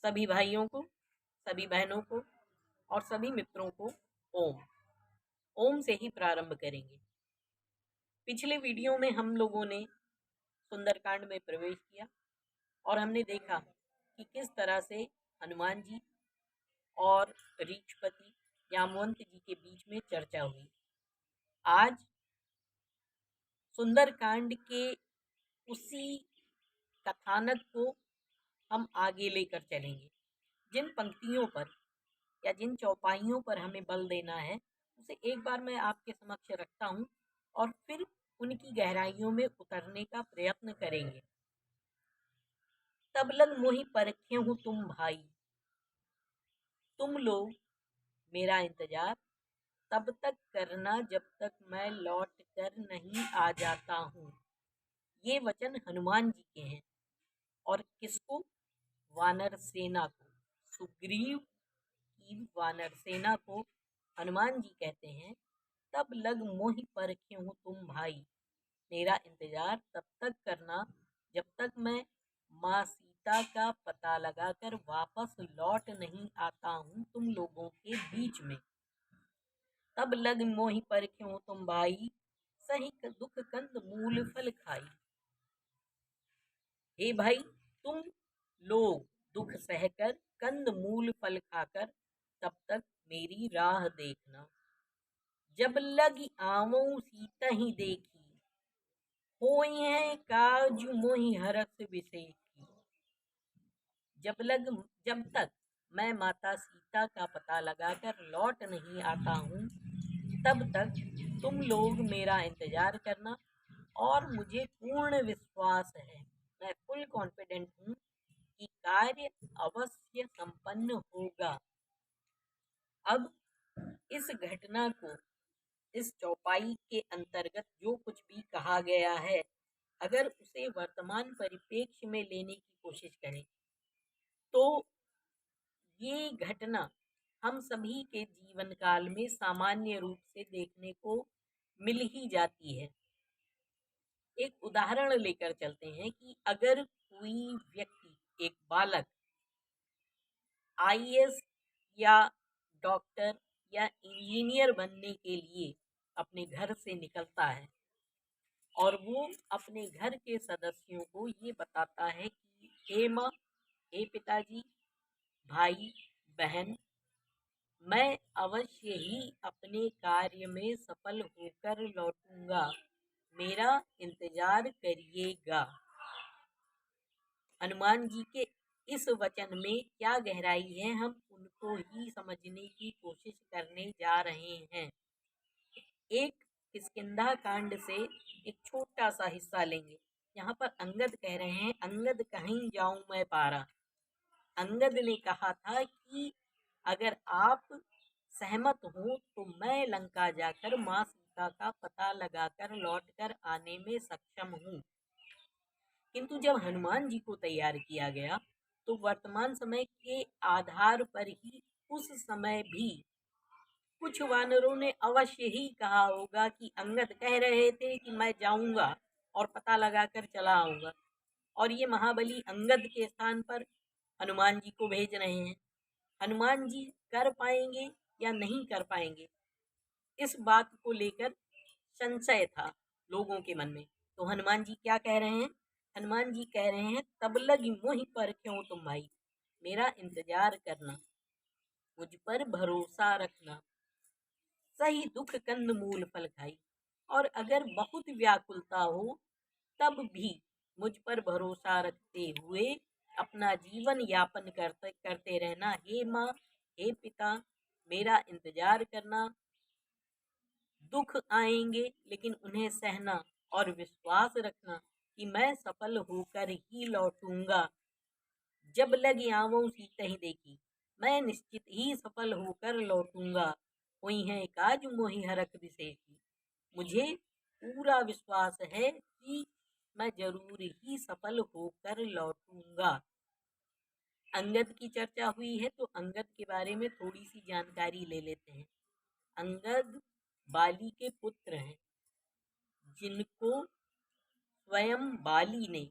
सभी भाइयों को, सभी बहनों को और सभी मित्रों को ओम। ओम से ही प्रारंभ करेंगे। पिछले वीडियो में हम लोगों ने सुंदरकांड में प्रवेश किया और हमने देखा कि किस तरह से हनुमान जी और रीक्षपति जामवंत जी के बीच में चर्चा हुई। आज सुंदरकांड के उसी कथानक को हम आगे लेकर चलेंगे। जिन पंक्तियों पर या जिन चौपाइयों पर हमें बल देना है उसे एक बार मैं आपके समक्ष रखता हूँ और फिर उनकी गहराइयों में उतरने का प्रयत्न करेंगे। तब लग मोहि परखे हूँ तुम भाई, तुम लोग मेरा इंतजार तब तक करना जब तक मैं लौट कर नहीं आ जाता हूँ। ये वचन हनुमान जी के हैं और किसको? वानर सेना को। सुग्रीव की वानर सेना को हनुमान जी कहते हैं, तब लग मोहि परखे हूँ तुम भाई, मेरा इंतजार तब तक करना जब तक मैं माँ सीता का पता लगाकर वापस लौट नहीं आता हूँ तुम लोगों के बीच में। तब लग मोहि परखे हूँ तुम भाई, सही दुख कंद मूल फल खाई। हे भाई, तुम लोग दुख सहकर कंद मूल फल खाकर तब तक मेरी राह देखना। जब लग आवऊं सीता ही देखी, होई है काज मोहि हरख बिसेखी। जब तक मैं माता सीता का पता लगाकर लौट नहीं आता हूँ तब तक तुम लोग मेरा इंतजार करना और मुझे पूर्ण विश्वास है, मैं फुल कॉन्फिडेंट हूँ कि कार्य अवश्य संपन्न होगा। अब इस घटना को, इस चौपाई के अंतर्गत जो कुछ भी कहा गया है, अगर उसे वर्तमान परिप्रेक्ष्य में लेने की कोशिश करें तो ये घटना हम सभी के जीवन काल में सामान्य रूप से देखने को मिल ही जाती है। एक उदाहरण लेकर चलते हैं कि अगर कोई व्यक्ति, एक बालक आईएएस या डॉक्टर या इंजीनियर बनने के लिए अपने घर से निकलता है और वो अपने घर के सदस्यों को ये बताता है कि हे माँ, हे पिताजी, भाई, बहन, मैं अवश्य ही अपने कार्य में सफल होकर लौटूंगा, मेरा इंतजार करिएगा। हनुमान जी के इस वचन में क्या गहराई है, हम उनको ही समझने की कोशिश करने जा रहे हैं। एक किष्किंधा कांड से एक छोटा सा हिस्सा लेंगे। यहाँ पर अंगद कह रहे हैं, अंगद कहीं जाऊं मैं पारा। अंगद ने कहा था कि अगर आप सहमत हो तो मैं लंका जाकर माँ सीता का पता लगाकर लौटकर आने में सक्षम हूँ। किंतु जब हनुमान जी को तैयार किया गया तो वर्तमान समय के आधार पर ही उस समय भी कुछ वानरों ने अवश्य ही कहा होगा कि अंगद कह रहे थे कि मैं जाऊंगा और पता लगाकर चला आऊंगा, और ये महाबली अंगद के स्थान पर हनुमान जी को भेज रहे हैं। हनुमान जी कर पाएंगे या नहीं कर पाएंगे, इस बात को लेकर संशय था लोगों के मन में। तो हनुमान जी क्या कह रहे हैं? हनुमान जी कह रहे हैं, तब लग मोहि पर क्यों तुम भाई, मेरा इंतजार करना, मुझ पर भरोसा रखना, सही दुख कंद मूल फल खाई। और अगर बहुत व्याकुलता हो तब भी मुझ पर भरोसा रखते हुए अपना जीवन यापन करते रहना। हे माँ, हे पिता, मेरा इंतजार करना। दुख आएंगे लेकिन उन्हें सहना और विश्वास रखना कि मैं सफल होकर ही लौटूंगा। जब लग आवऊं सीता ही देखी, मैं निश्चित ही सफल होकर लौटूंगा। हुई है काज मोहि हरख बिसेखी। मुझे पूरा विश्वास है कि मैं जरूर ही सफल होकर लौटूंगा। अंगद की चर्चा हुई है तो अंगद के बारे में थोड़ी सी जानकारी ले लेते हैं। अंगद बाली के पुत्र हैं, जिनको स्वयं बाली ने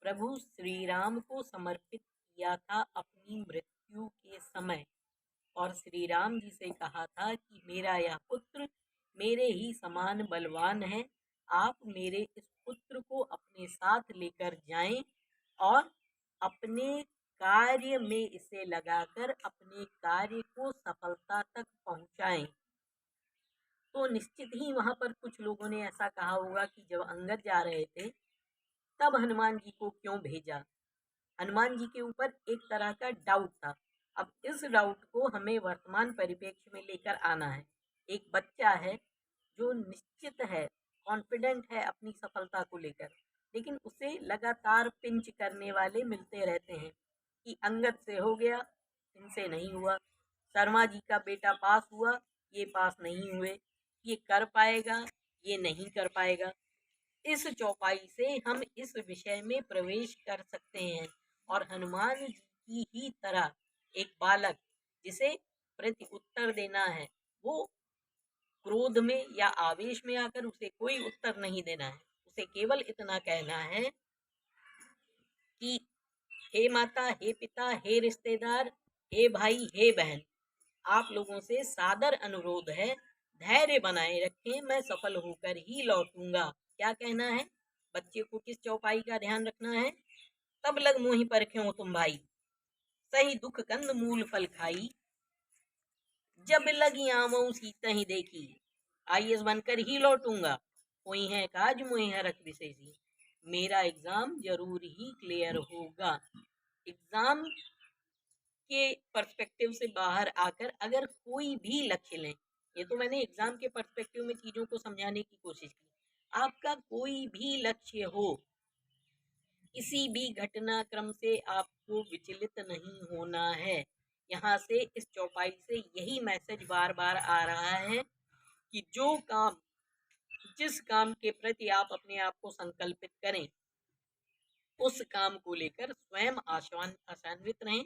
प्रभु श्री राम को समर्पित किया था अपनी अपनी मृत्यु के समय और श्री राम जी से कहा था कि मेरा यह पुत्र मेरे ही समान बलवान है, आप मेरे इस पुत्र को अपने साथ लेकर जाएं और अपने कार्य में इसे लगाकर अपने कार्य को सफलता तक पहुंचाएं। तो निश्चित ही वहां पर कुछ लोगों ने ऐसा कहा होगा कि जब अंगद जा रहे थे तब हनुमान जी को क्यों भेजा। हनुमान जी के ऊपर एक तरह का डाउट था। अब इस डाउट को हमें वर्तमान परिप्रेक्ष्य में लेकर आना है। एक बच्चा है जो निश्चित है, कॉन्फिडेंट है अपनी सफलता को लेकर, लेकिन उसे लगातार पिंच करने वाले मिलते रहते हैं कि अंगद से हो गया, इनसे नहीं हुआ, शर्मा जी का बेटा पास हुआ, ये पास नहीं हुए, ये कर पाएगा, ये नहीं कर पाएगा। इस चौपाई से हम इस विषय में प्रवेश कर सकते हैं और हनुमान जी की ही तरह एक बालक जिसे प्रति उत्तर देना है, वो क्रोध में या आवेश में आकर उसे कोई उत्तर नहीं देना है। उसे केवल इतना कहना है कि हे माता, हे पिता, हे रिश्तेदार, हे भाई, हे बहन, आप लोगों से सादर अनुरोध है, धैर्य बनाए रखें, मैं सफल होकर ही लौटूंगा। क्या कहना है बच्चे को? किस चौपाई का ध्यान रखना है? तब लग मोहि परख्यों तुम भाई, सही दुख कंद मूल फल खाई, जब लगी आमों सीता ही देखी, आईएएस बनकर ही लौटूंगा, कोई है काज मोहि हरख विशेषी, मेरा एग्जाम जरूर ही क्लियर होगा। एग्जाम के पर्सपेक्टिव से बाहर आकर अगर कोई भी लक्ष्य लें, ये तो मैंने एग्जाम के पर्सपेक्टिव में चीजों को समझाने की कोशिश की, आपका कोई भी लक्ष्य हो, किसी भी घटनाक्रम से आपको विचलित नहीं होना है। यहाँ से इस चौपाई से यही मैसेज बार बार आ रहा है कि जो काम, जिस काम के प्रति आप अपने आप को संकल्पित करें, उस काम को लेकर स्वयं आशान्वित रहें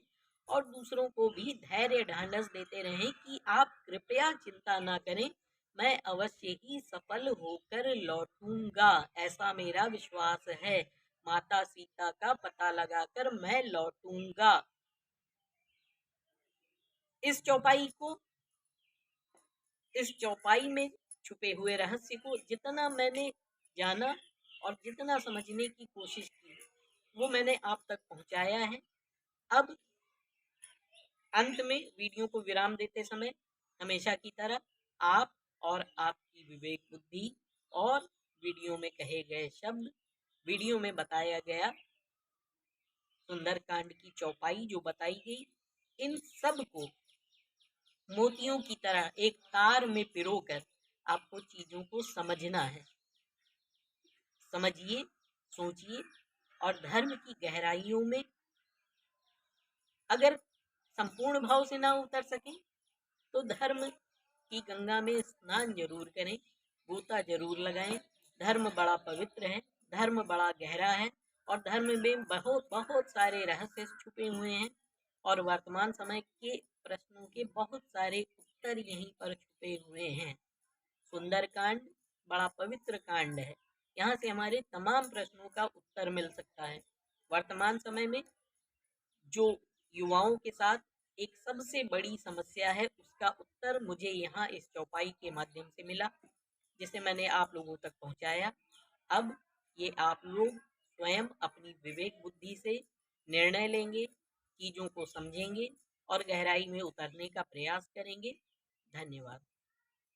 और दूसरों को भी धैर्य ढांढस देते रहें कि आप कृपया चिंता ना करें, मैं अवश्य ही सफल होकर लौटूंगा, ऐसा मेरा विश्वास है, माता सीता का पता लगाकर मैं लौटूंगा। इस चौपाई में छुपे हुए रहस्य को जितना मैंने जाना और जितना समझने की कोशिश की, वो मैंने आप तक पहुंचाया है। अब अंत में वीडियो को विराम देते समय हमेशा की तरह आप और आपकी विवेक बुद्धि और वीडियो में कहे गए शब्द, वीडियो में बताया गया सुंदरकांड की चौपाई जो बताई गई, इन सब को मोतियों की तरह एक तार में पिरोकर आपको चीजों को समझना है। समझिए, सोचिए और धर्म की गहराइयों में अगर संपूर्ण भाव से ना उतर सके तो धर्म की गंगा में स्नान जरूर करें, गोता जरूर लगाएं। धर्म बड़ा पवित्र है, धर्म बड़ा गहरा है और धर्म में बहुत बहुत सारे रहस्य छुपे हुए हैं और वर्तमान समय के प्रश्नों के बहुत सारे उत्तर यहीं पर छुपे हुए हैं। सुंदरकांड बड़ा पवित्र कांड है, यहाँ से हमारे तमाम प्रश्नों का उत्तर मिल सकता है। वर्तमान समय में जो युवाओं के साथ एक सबसे बड़ी समस्या है, उसका उत्तर मुझे यहाँ इस चौपाई के माध्यम से मिला, जिसे मैंने आप लोगों तक पहुँचाया। अब ये आप लोग स्वयं अपनी विवेक बुद्धि से निर्णय लेंगे, चीज़ों को समझेंगे और गहराई में उतरने का प्रयास करेंगे। धन्यवाद।